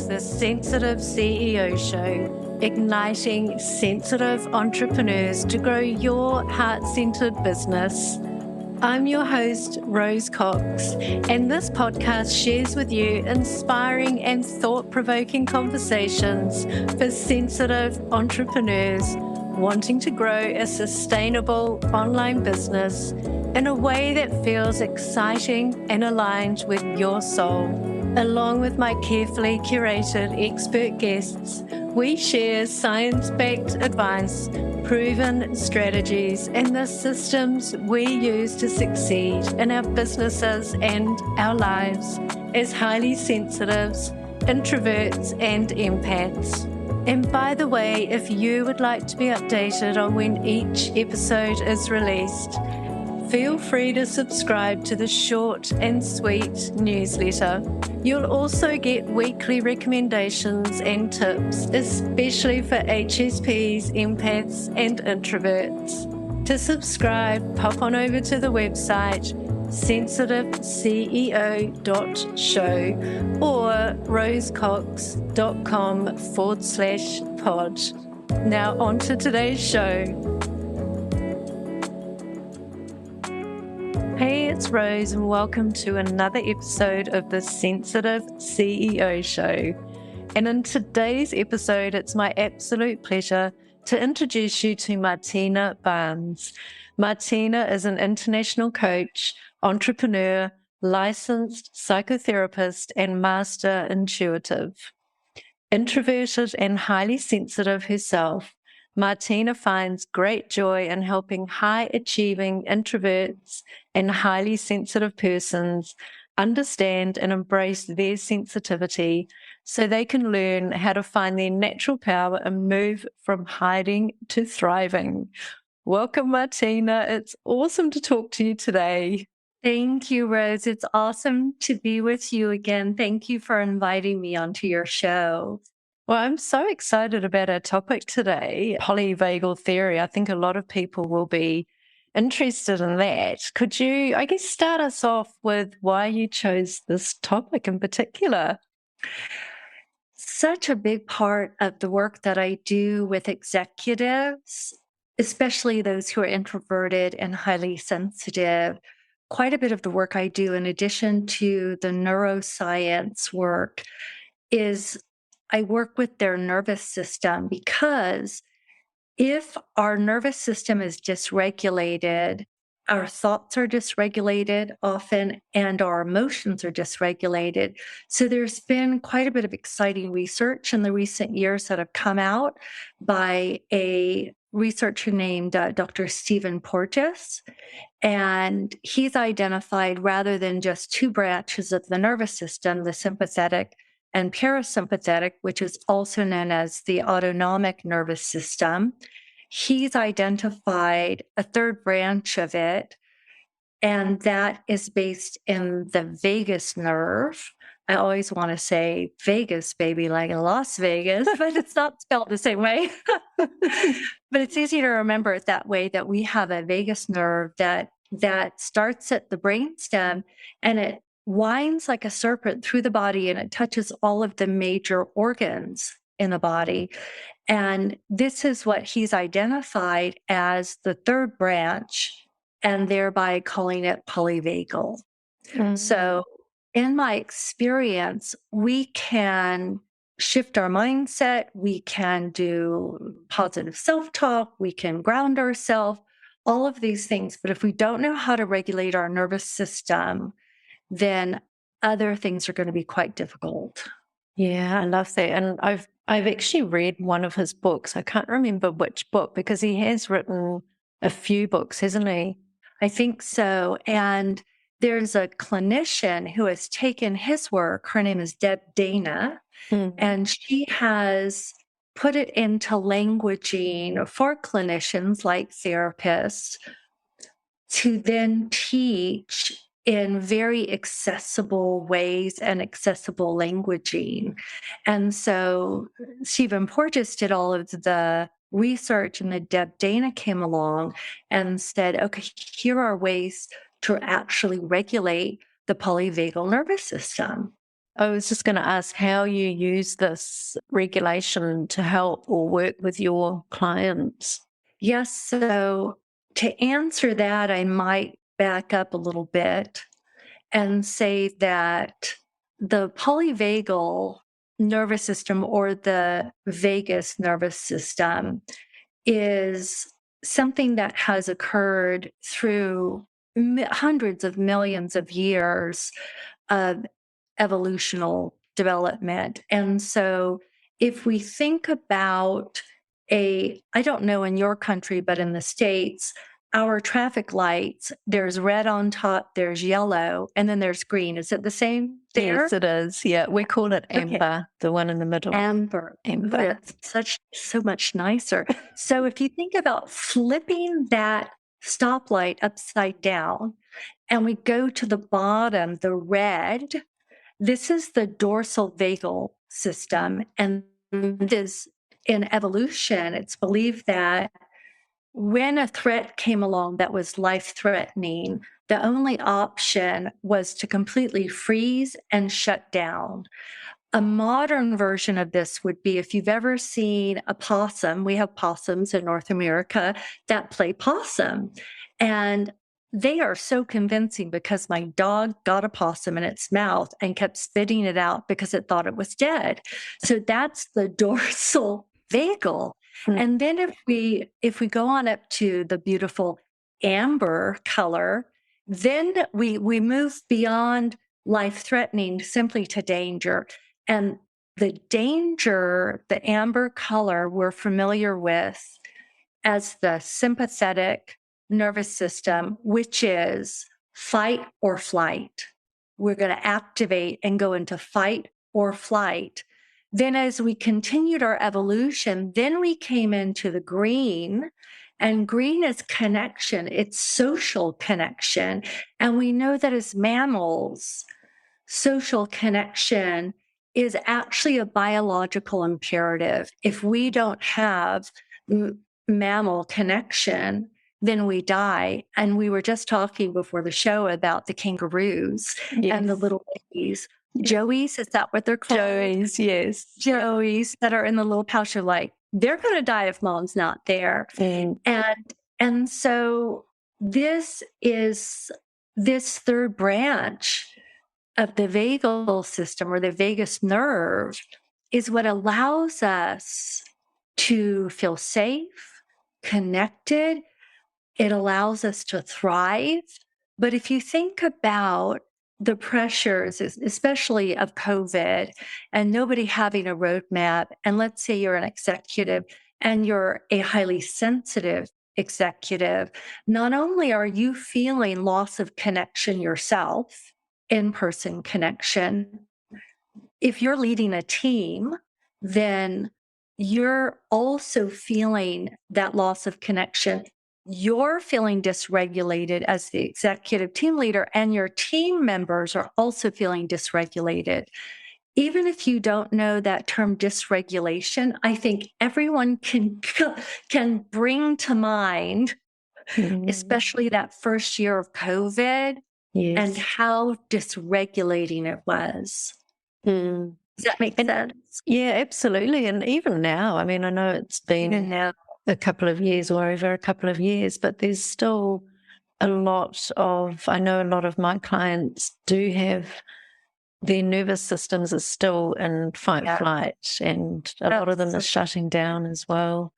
is the Sensitive CEO Show, igniting sensitive entrepreneurs to grow your heart-centered business. I'm your host, Rose Cox, and this podcast shares with you inspiring and thought-provoking conversations for sensitive entrepreneurs wanting to grow a sustainable online business in a way that feels exciting and aligned with your soul. Along with my carefully curated expert guests, we share science-backed advice, proven strategies, and the systems we use to succeed in our businesses and our lives as highly sensitives, introverts, and empaths. And by the way, if you would like to be updated on when each episode is released, feel free to subscribe to the short and sweet newsletter. You'll also get weekly recommendations and tips, especially for HSPs, empaths, and introverts. To subscribe, pop on over to the website sensitiveceo.show or rosecox.com/pod. Now on to today's show. Hey, it's Rose, and welcome to another episode of the Sensitive CEO Show. And in today's episode, it's my absolute pleasure to introduce you to Martina Barnes. Martina is an international coach, entrepreneur, licensed psychotherapist, and master intuitive. Introverted and highly sensitive herself, Martina finds great joy in helping high-achieving introverts and highly sensitive persons understand and embrace their sensitivity so they can learn how to find their natural power and move from hiding to thriving. Welcome, Martina. It's awesome to talk to you today. Thank you, Rose. It's awesome to be with you again. Thank you for inviting me onto your show. Well, I'm so excited about our topic today, polyvagal theory. I think a lot of people will be interested in that. Could you, start us off with why you chose this topic in particular? Such a big part of the work that I do with executives, especially those who are introverted and highly sensitive, quite a bit of the work I do, in addition to the neuroscience work, is I work with their nervous system, because if our nervous system is dysregulated, our thoughts are dysregulated often, and our emotions are dysregulated. So there's been quite a bit of exciting research in the recent years that have come out by a researcher named Dr. Stephen Porges. And he's identified, rather than just two branches of the nervous system, the sympathetic and parasympathetic, which is also known as the autonomic nervous system, he's identified a third branch of it, and that is based in the vagus nerve. I always want to say Vegas, baby, like in Las Vegas, but it's not spelled the same way. But it's easy to remember it that way, that we have a vagus nerve that starts at the brainstem, and it winds like a serpent through the body, and it touches all of the major organs in the body. And this is what he's identified as the third branch, and thereby calling it polyvagal. Mm-hmm. So in my experience, we can shift our mindset, we can do positive self-talk, we can ground ourselves, all of these things. But if we don't know how to regulate our nervous system, then other things are going to be quite difficult. Yeah, I love that. And I've actually read one of his books. I can't remember which book, because he has written a few books, hasn't he? I think so. And there's a clinician who has taken his work. Her name is Deb Dana, and she has put it into languaging for clinicians like therapists to then teach in very accessible ways and accessible languaging. And so Stephen Porges did all of the research, and the Deb Dana came along and said, okay, here are ways to actually regulate the polyvagal nervous system. I was just going to ask how you use this regulation to help or work with your clients. Yes. So to answer that, I might back up a little bit and say that the polyvagal nervous system, or the vagus nervous system, is something that has occurred through hundreds of millions of years of evolutional development. And so if we think about I don't know in your country, but in the States, our traffic lights, there's red on top, there's yellow, and then there's green. Is it the same there? Yes, it is. Yeah, we call it amber, Okay. the one in the middle. Amber. It's so much nicer. So if you think about flipping that stoplight upside down, and we go to the bottom, the red, this is the dorsal vagal system. And it is in evolution, it's believed that when a threat came along that was life-threatening, the only option was to completely freeze and shut down. A modern version of this would be if you've ever seen a possum, we have possums in North America that play possum. And they are so convincing because my dog got a possum in its mouth and kept spitting it out because it thought it was dead. So that's the dorsal vagal. And then if we go on up to the beautiful amber color, then we move beyond life-threatening simply to danger. And the danger, the amber color, we're familiar with as the sympathetic nervous system, which is fight or flight. We're going to activate and go into fight or flight. Then as we continued our evolution, then we came into the green, and green is connection. It's social connection. And we know that as mammals, social connection is actually a biological imperative. If we don't have mammal connection, then we die. And we were just talking before the show about the kangaroos and the little babies. Joeys, is that what they're called? Joeys, yes. Joeys that are in the little pouch are like, they're going to die if mom's not there. And so this is this third branch of the vagal system, or the vagus nerve, is what allows us to feel safe, connected. It allows us to thrive. But if you think about the pressures, especially of COVID, and nobody having a roadmap, and let's say you're an executive and you're a highly sensitive executive, not only are you feeling loss of connection yourself, in-person connection, if you're leading a team, then you're also feeling that loss of connection. You're feeling dysregulated as the executive team leader, and your team members are also feeling dysregulated. Even if you don't know that term dysregulation, I think everyone can bring to mind, especially that first year of COVID, and how dysregulating it was. Does that make sense? Yeah, absolutely. And even now, I mean, I know it's been a couple of years or over a couple of years, but there's still I know a lot of my clients do have their nervous systems are still in fight flight, and a lot of them are shutting down as well.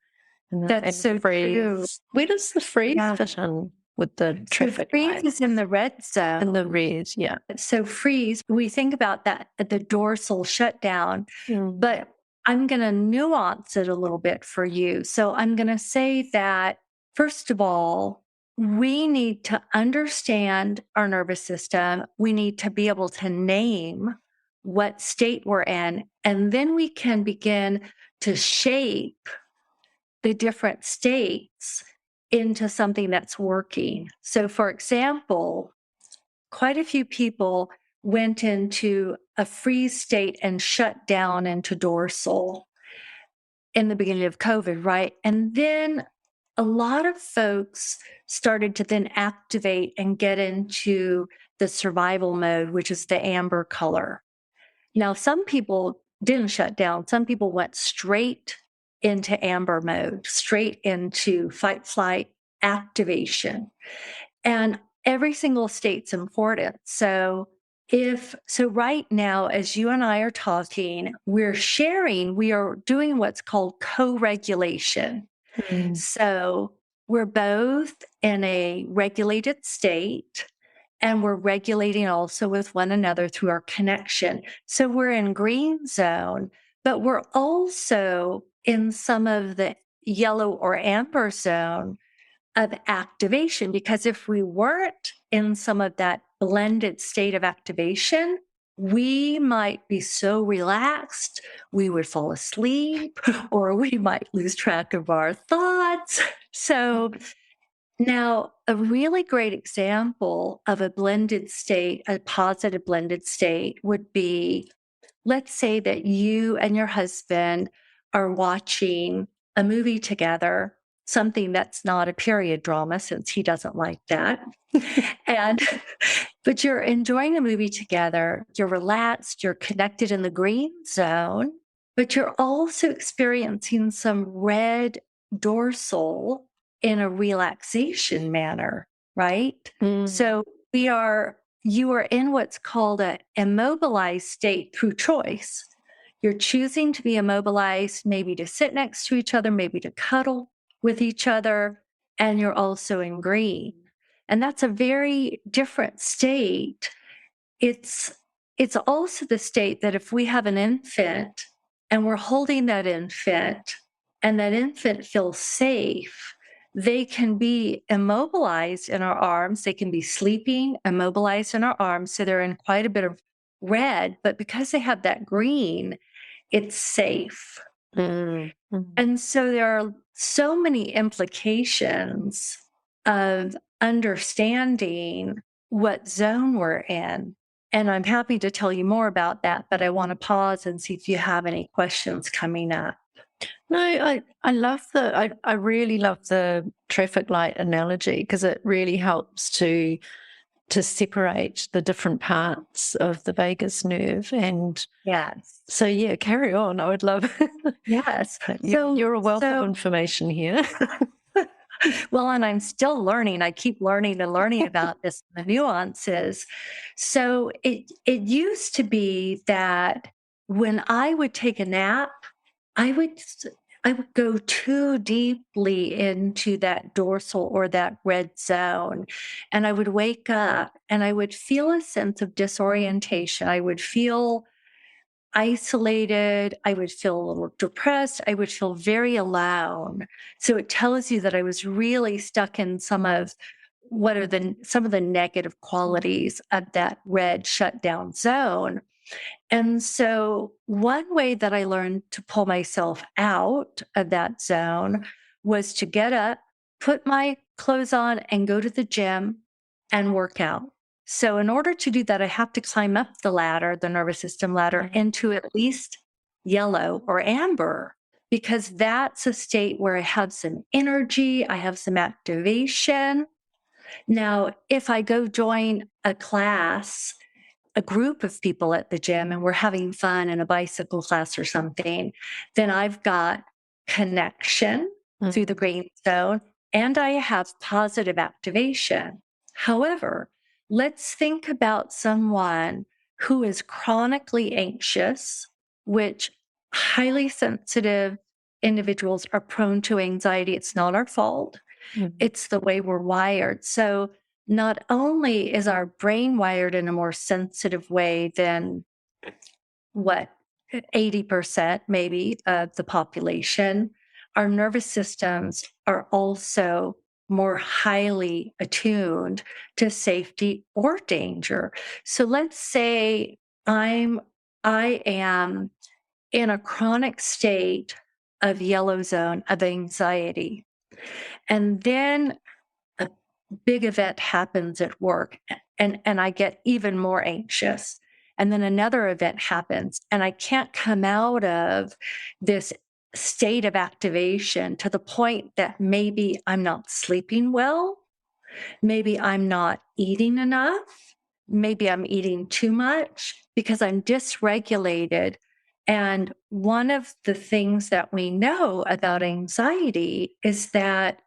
That's so true. Where does the freeze fit in with the traffic? Freeze is in the red zone. In the red, yeah. So freeze, we think about that at the dorsal shutdown, but I'm going to nuance it a little bit for you. So I'm going to say that, first of all, we need to understand our nervous system. We need to be able to name what state we're in, and then we can begin to shape the different states into something that's working. So, for example, quite a few people went into a freeze state and shut down into dorsal in the beginning of COVID, right? And then a lot of folks started to then activate and get into the survival mode, which is the amber color. Now, some people didn't shut down. Some people went straight into amber mode, straight into fight flight activation. And every single state's important. So right now, as you and I are talking, we are doing what's called co-regulation. So we're both in a regulated state, and we're regulating also with one another through our connection. So we're in green zone, but we're also in some of the yellow or amber zone of activation, because if we weren't in some of that blended state of activation, we might be so relaxed, we would fall asleep, or we might lose track of our thoughts. So now, a really great example of a blended state, a positive blended state, would be, let's say that you and your husband are watching a movie together, something that's not a period drama, since he doesn't like that. and but you're enjoying a movie together, you're relaxed, you're connected in the green zone, but you're also experiencing some red dorsal in a relaxation manner, right? So you are in what's called an immobilized state through choice. You're choosing to be immobilized, maybe to sit next to each other, maybe to cuddle with each other, and you're also in green. And that's a very different state. It's also the state that if we have an infant and we're holding that infant and that infant feels safe, they can be immobilized in our arms. They can be sleeping, immobilized in our arms. So they're in quite a bit of red, but because they have that green, it's safe. And so there are so many implications of understanding what zone we're in. And I'm happy to tell you more about that, but I want to pause and see if you have any questions coming up. No, I really love the traffic light analogy, because it really helps to separate the different parts of the vagus nerve. And yes, so yeah, carry on. I would love. yes. You're a wealth of information here. Well, and I'm still learning. I keep learning and learning about this, the nuances. So it used to be that when I would take a nap, I would go too deeply into that dorsal or that red zone. And I would wake up and I would feel a sense of disorientation. I would feel isolated. I would feel a little depressed. I would feel very alone. So it tells you that I was really stuck in some of the negative qualities of that red shutdown zone. And so one way that I learned to pull myself out of that zone was to get up, put my clothes on, and go to the gym and work out. So in order to do that, I have to climb up the ladder, the nervous system ladder, into at least yellow or amber, because that's a state where I have some energy, I have some activation. Now, if I go join a class, a group of people at the gym, and we're having fun in a bicycle class or something, then I've got connection through the green zone and I have positive activation. However, let's think about someone who is chronically anxious, which highly sensitive individuals are prone to anxiety. It's not our fault. It's the way we're wired. So not only is our brain wired in a more sensitive way than 80% maybe of the population, our nervous systems are also more highly attuned to safety or danger. So let's say I am in a chronic state of yellow zone of anxiety. And then a big event happens at work and I get even more anxious. And then another event happens and I can't come out of this state of activation to the point that maybe I'm not sleeping well, maybe I'm not eating enough, maybe I'm eating too much because I'm dysregulated. And one of the things that we know about anxiety is that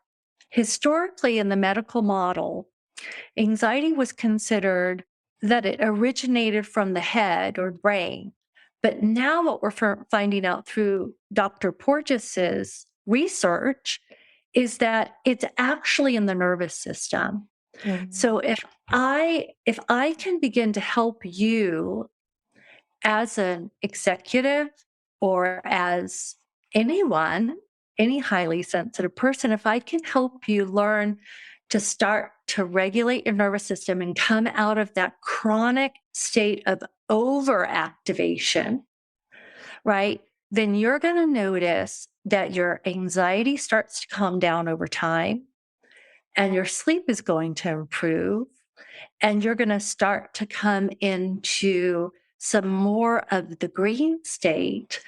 historically in the medical model, anxiety was considered that it originated from the head or brain. But now what we're finding out through Dr. Porges's research is that it's actually in the nervous system. Mm. So if I can begin to help you as an executive or as anyone, any highly sensitive person, if I can help you learn to start to regulate your nervous system and come out of that chronic state of overactivation, right? Then you're going to notice that your anxiety starts to calm down over time and your sleep is going to improve and you're going to start to come into some more of the green state.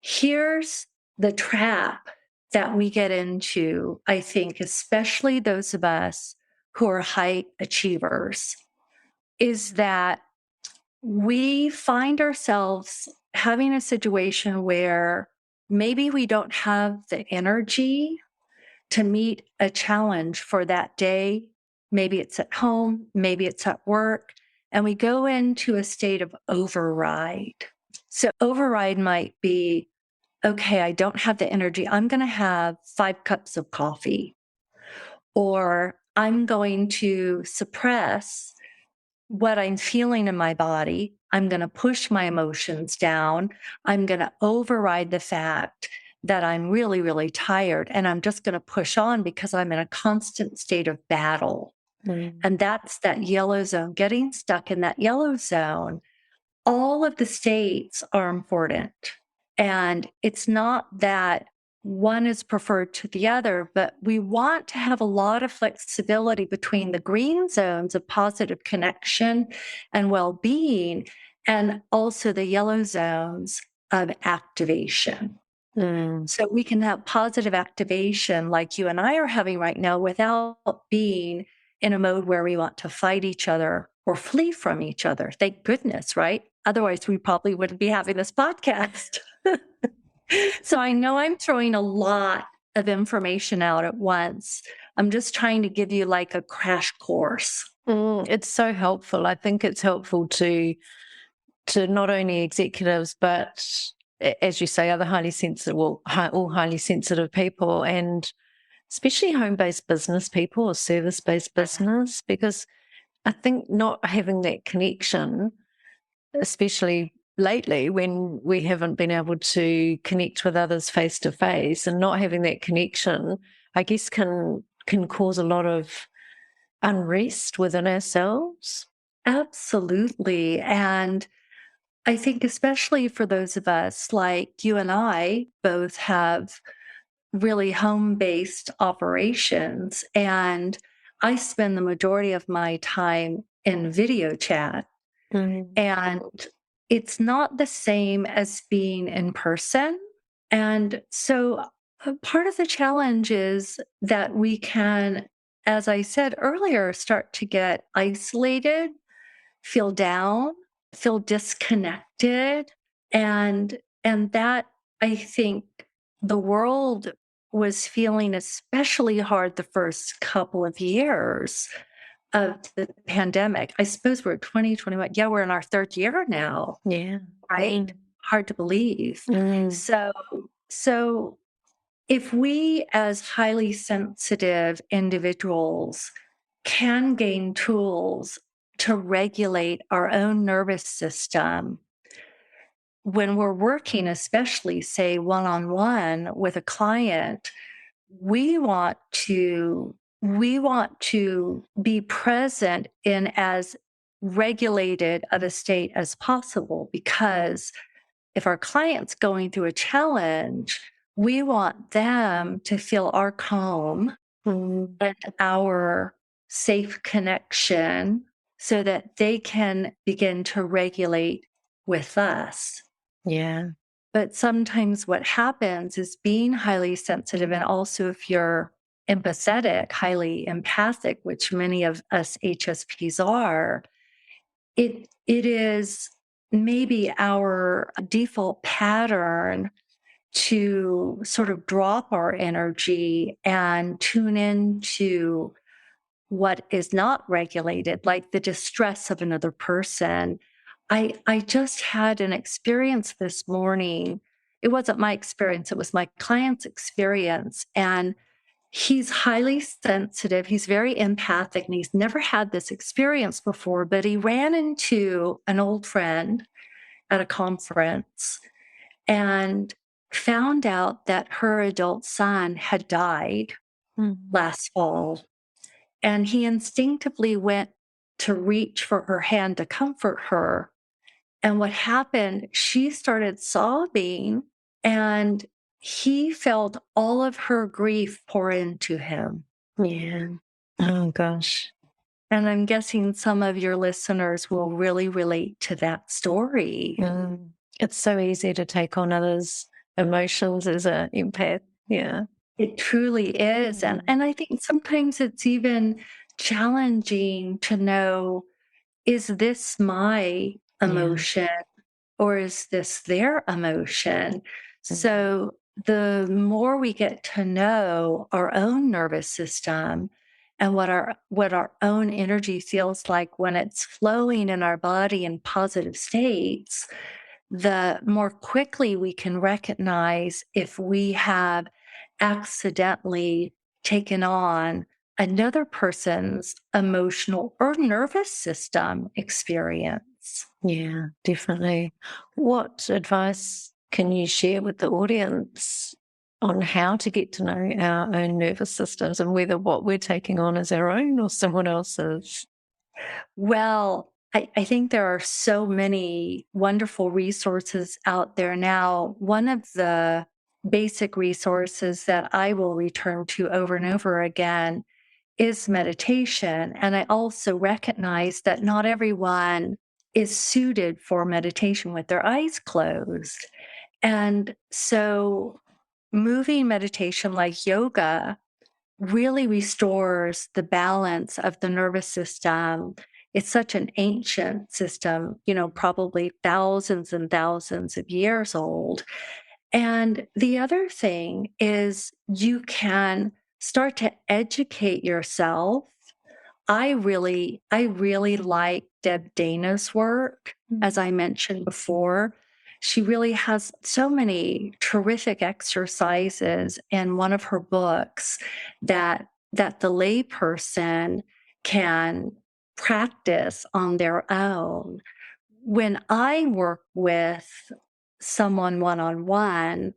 Here's the trap that we get into, I think, especially those of us who are high achievers, is that we find ourselves having a situation where maybe we don't have the energy to meet a challenge for that day. Maybe it's at home, maybe it's at work, and we go into a state of override. So, override might be okay, I don't have the energy. I'm going to have 5 cups of coffee, or I'm going to suppress what I'm feeling in my body. I'm going to push my emotions down. I'm going to override the fact that I'm really, really tired. And I'm just going to push on because I'm in a constant state of battle. And that's that yellow zone, getting stuck in that yellow zone. All of the states are important. And it's not that one is preferred to the other, but we want to have a lot of flexibility between the green zones of positive connection and well-being, and also the yellow zones of activation. So we can have positive activation like you and I are having right now without being in a mode where we want to fight each other or flee from each other. Thank goodness, right? Otherwise, we probably wouldn't be having this podcast. So I know I'm throwing a lot of information out at once. I'm just trying to give you like a crash course. It's so helpful. I think it's helpful to not only executives, but as you say, other highly sensitive, all highly sensitive people, and especially home-based business people or service-based business, because I think not having that connection, especially lately when we haven't been able to connect with others face to face, and not having that connection, I guess can cause a lot of unrest within ourselves. Absolutely. And I think especially for those of us like you and I both have really home-based operations, and I spend the majority of my time in video chat. And it's not the same as being in person. And so part of the challenge is that we can, as I said earlier, start to get isolated, feel down, feel disconnected. And that, I think, the world was feeling especially hard the first couple of years of the pandemic. I suppose we're 2021. Yeah, we're in our third year now. Yeah. Right? Hard to believe. So if we as highly sensitive individuals can gain tools to regulate our own nervous system when we're working, especially say one-on-one with a client, we want to be present in as regulated of a state as possible, because if our client's going through a challenge, we want them to feel our calm and our safe connection so that they can begin to regulate with us. Yeah. But sometimes what happens is being highly sensitive, and also if you're empathetic, highly empathic, which many of us HSPs are, it is maybe our default pattern to sort of drop our energy and tune into what is not regulated, like the distress of another person. I just had an experience this morning. It wasn't my experience, it was my client's experience. And he's highly sensitive. He's very empathic, and he's never had this experience before, but he ran into an old friend at a conference and found out that her adult son had died last fall. And he instinctively went to reach for her hand to comfort her. And what happened, she started sobbing, and he felt all of her grief pour into him. Yeah. Oh, gosh. And I'm guessing some of your listeners will really relate to that story. It's so easy to take on others' emotions as an empath. Yeah. It truly is. And I think sometimes it's even challenging to know, is this my emotion or is this their emotion? So the more we get to know our own nervous system and what our own energy feels like when it's flowing in our body in positive states, the more quickly we can recognize if we have accidentally taken on another person's emotional or nervous system experience. Yeah, definitely. What advice can you share with the audience on how to get to know our own nervous systems and whether what we're taking on is our own or someone else's? Well, I think there are so many wonderful resources out there now. One of the basic resources that I will return to over and over again is meditation. And I also recognize that not everyone is suited for meditation with their eyes closed. And so moving meditation like yoga really restores the balance of the nervous system. It's such an ancient system, probably thousands and thousands of years old. And the other thing is you can start to educate yourself. I really like Deb Dana's work, as I mentioned before. She really has so many terrific exercises in one of her books that the layperson can practice on their own. When I work with someone one-on-one,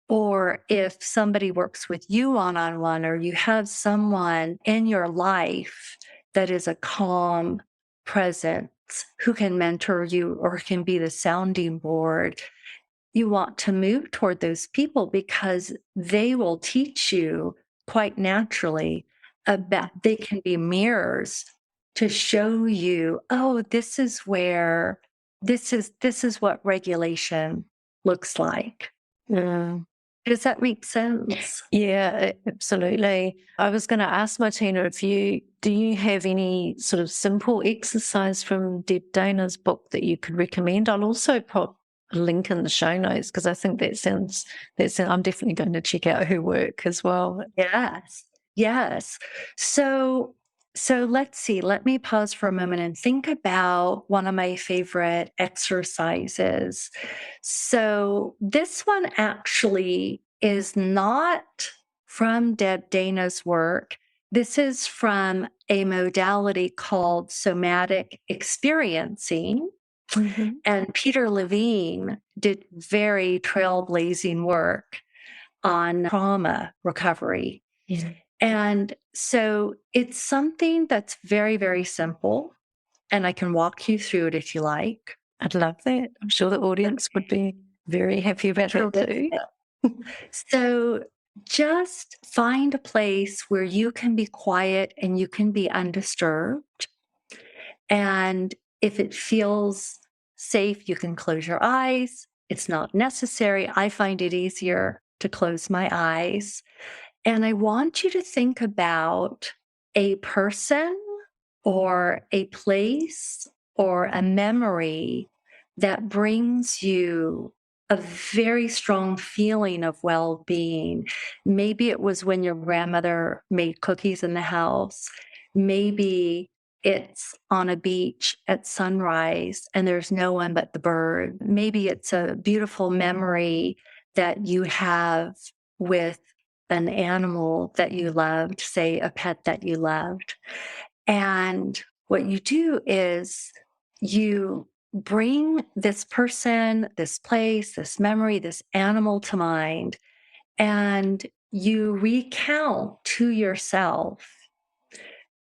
or if somebody works with you one-on-one, or you have someone in your life that is a calm presence who can mentor you or can be the sounding board, you want to move toward those people because they will teach you quite naturally about, they can be mirrors to show you, oh, this is what regulation looks like. Mm. Does that make sense? Yeah, absolutely. I was going to ask Martina do you have any sort of simple exercise from Deb Dana's book that you could recommend? I'll also put a link in the show notes because I think I'm definitely going to check out her work as well. Yes. Yes. So let's see. Let me pause for a moment and think about one of my favorite exercises. So this one actually is not from Deb Dana's work. This is from a modality called somatic experiencing. And Peter Levine did very trailblazing work on trauma recovery. Yeah. And so it's something that's very, very simple. And I can walk you through it if you like. I'd love that. I'm sure the audience would be very happy about it too. So just find a place where you can be quiet and you can be undisturbed. And if it feels safe, you can close your eyes. It's not necessary. I find it easier to close my eyes. And I want you to think about a person or a place or a memory that brings you a very strong feeling of well-being. Maybe it was when your grandmother made cookies in the house. Maybe it's on a beach at sunrise and there's no one but the bird. Maybe it's a beautiful memory that you have with an animal that you loved, say a pet that you loved. And what you do is you bring this person, this place, this memory, this animal to mind, and you recount to yourself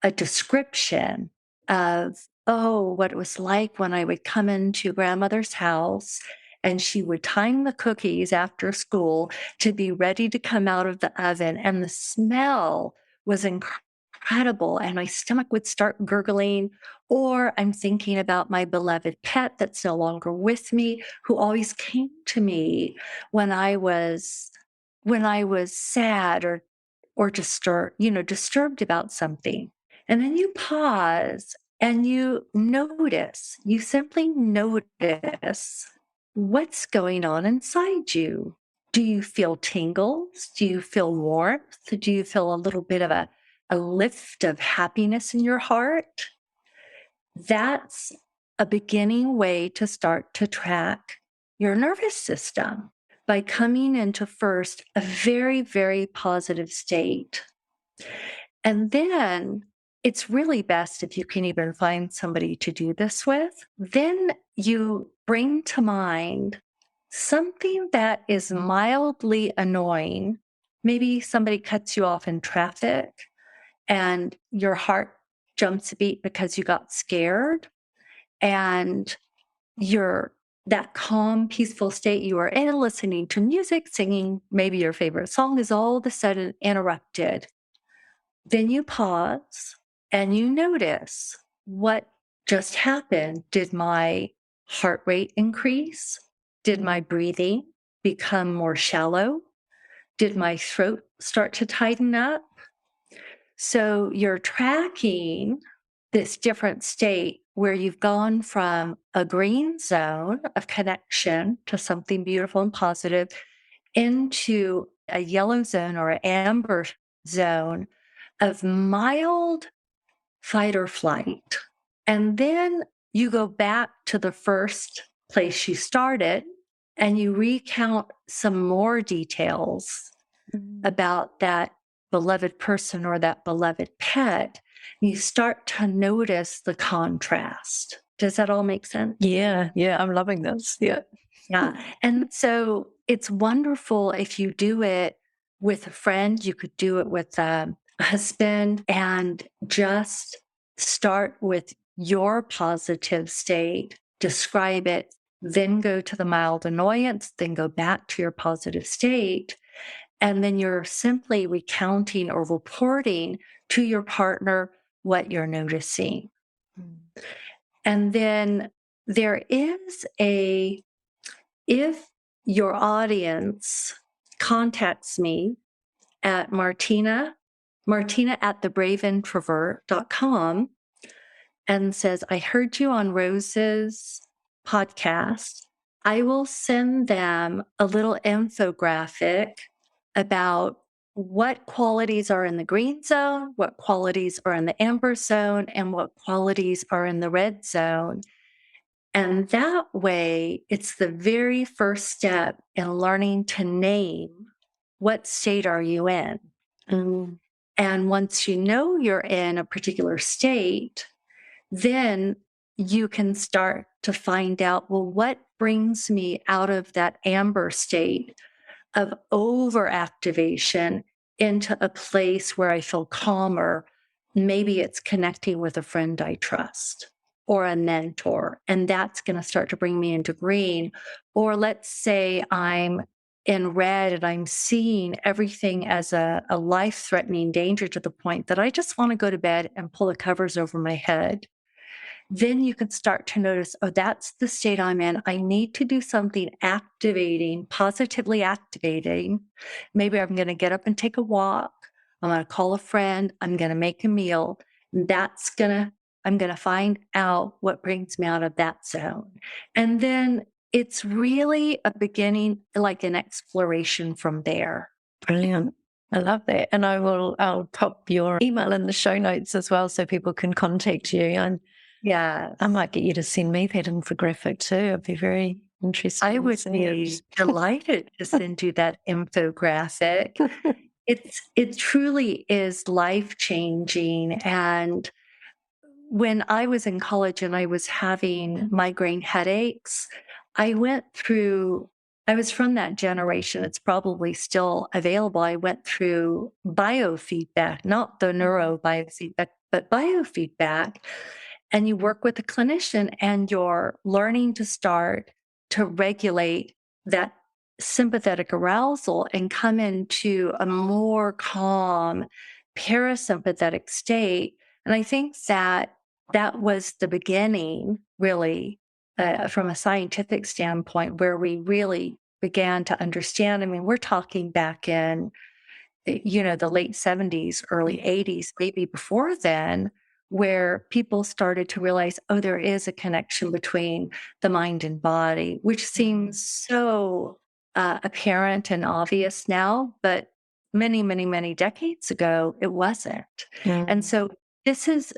a description of, oh, what it was like when I would come into grandmother's house and she would time the cookies after school to be ready to come out of the oven. And the smell was incredible. And my stomach would start gurgling. Or I'm thinking about my beloved pet that's no longer with me, who always came to me when I was sad or disturbed about something. And then you pause and you notice, you simply notice what's going on inside you. Do you feel tingles? Do you feel warmth? Do you feel a little bit of a lift of happiness in your heart? That's a beginning way to start to track your nervous system by coming into first a very, very positive state. And then it's really best if you can even find somebody to do this with. Then you bring to mind something that is mildly annoying. Maybe somebody cuts you off in traffic and your heart jumps a beat because you got scared, and you're that calm, peaceful state you are in, listening to music, singing maybe your favorite song, is all of a sudden interrupted. Then you pause and you notice what just happened. Did my heart rate increase? Did my breathing become more shallow? Did my throat start to tighten up? So you're tracking this different state where you've gone from a green zone of connection to something beautiful and positive into a yellow zone or an amber zone of mild fight or flight. And then you go back to the first place you started and you recount some more details about that beloved person or that beloved pet. You start to notice the contrast. Does that all make sense? Yeah, I'm loving this. Yeah. Yeah. And so it's wonderful if you do it with a friend. You could do it with a husband and just start with your positive state, describe it, then go to the mild annoyance, then go back to your positive state. And then you're simply recounting or reporting to your partner what you're noticing. And then there is if your audience contacts me at Martina at thebraveintrovert.com and says, I heard you on Rose's podcast, I will send them a little infographic about what qualities are in the green zone, what qualities are in the amber zone, and what qualities are in the red zone. And that way, it's the very first step in learning to name what state are you in. And once you know you're in a particular state, then you can start to find out, well, what brings me out of that amber state of overactivation into a place where I feel calmer? Maybe it's connecting with a friend I trust or a mentor, and that's going to start to bring me into green. Or let's say I'm in red and I'm seeing everything as a life-threatening danger to the point that I just want to go to bed and pull the covers over my head. Then you can start to notice, oh, that's the state I'm in. I need to do something activating, positively activating. Maybe I'm going to get up and take a walk. I'm going to call a friend. I'm going to make a meal. That's going to I'm going to find out what brings me out of that zone. And then it's really a beginning, like an exploration from there. Brilliant. I love that. And I'll pop your email in the show notes as well so people can contact you. And Yes. I might get you to send me that infographic too. I'd be very interested. I would be delighted to send you that infographic. It truly is life-changing. And when I was in college and I was having migraine headaches, I was from that generation. It's probably still available. I went through biofeedback, not the neurobiofeedback, but biofeedback. And you work with a clinician and you're learning to start to regulate that sympathetic arousal and come into a more calm parasympathetic state. And I think that was the beginning, really, from a scientific standpoint, where we really began to understand. I mean, we're talking back in, the late 70s, early 80s, maybe before then, where people started to realize, oh, there is a connection between the mind and body, which seems so apparent and obvious now, but many, many, many decades ago, it wasn't. And so this is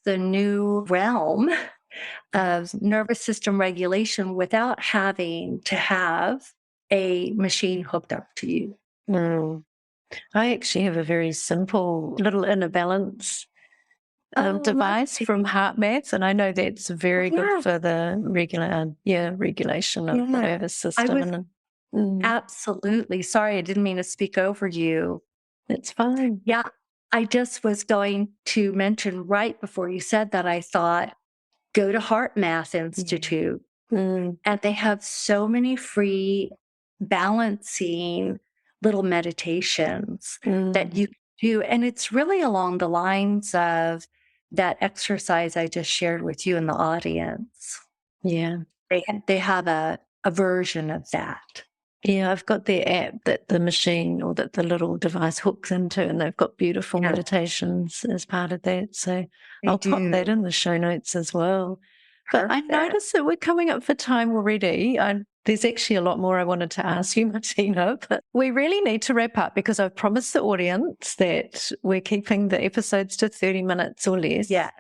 the new realm of nervous system regulation without having to have a machine hooked up to you. I actually have a very simple little inner balance device from HeartMath, and I know that's very good for the regulation of the nervous system. Absolutely. Sorry, I didn't mean to speak over you. It's fine. Yeah. I just was going to mention right before you said that, I thought, go to HeartMath Institute. And they have so many free balancing little meditations that you can do. And it's really along the lines of that exercise I just shared with you in the audience. Yeah. They have a version of that. Yeah, I've got their app that the machine or that the little device hooks into, and they've got beautiful meditations as part of that. So I'll pop that in the show notes as well. But I noticed that we're coming up for time already. There's actually a lot more I wanted to ask you, Martina, but we really need to wrap up because I've promised the audience that we're keeping the episodes to 30 minutes or less. Yeah.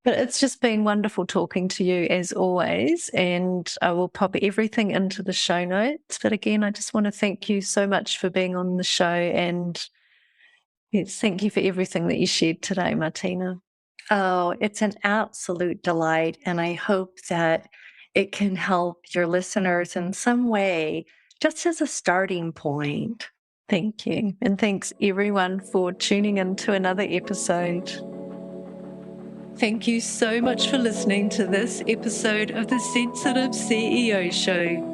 But it's just been wonderful talking to you as always, and I will pop everything into the show notes. But again, I just want to thank you so much for being on the show, and yes, thank you for everything that you shared today, Martina. Oh, it's an absolute delight. And I hope that it can help your listeners in some way, just as a starting point. Thank you. And thanks everyone for tuning in to another episode. Thank you so much for listening to this episode of the Sensitive CEO Show.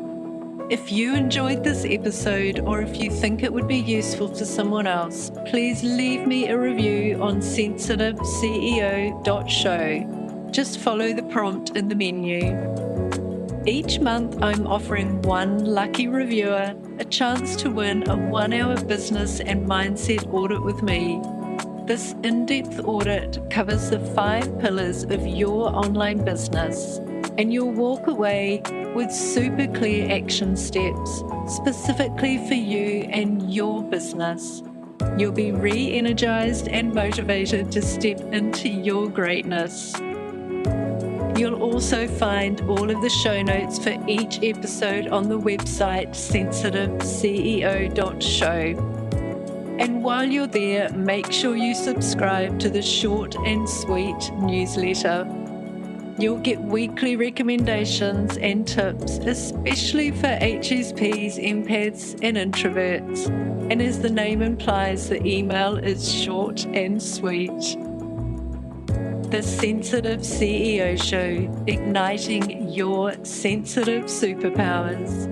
If you enjoyed this episode, or if you think it would be useful for someone else, please leave me a review on sensitiveceo.show. Just follow the prompt in the menu. Each month, I'm offering one lucky reviewer a chance to win a 1-hour business and mindset audit with me. This in-depth audit covers the 5 pillars of your online business, and you'll walk away with super clear action steps specifically for you and your business. You'll be re-energized and motivated to step into your greatness. You'll also find all of the show notes for each episode on the website sensitiveceo.show. And while you're there, make sure you subscribe to the short and sweet newsletter. You'll get weekly recommendations and tips, especially for HSPs, empaths, and introverts. And as the name implies, the email is short and sweet. The Sensitive CEO Show, igniting your sensitive superpowers.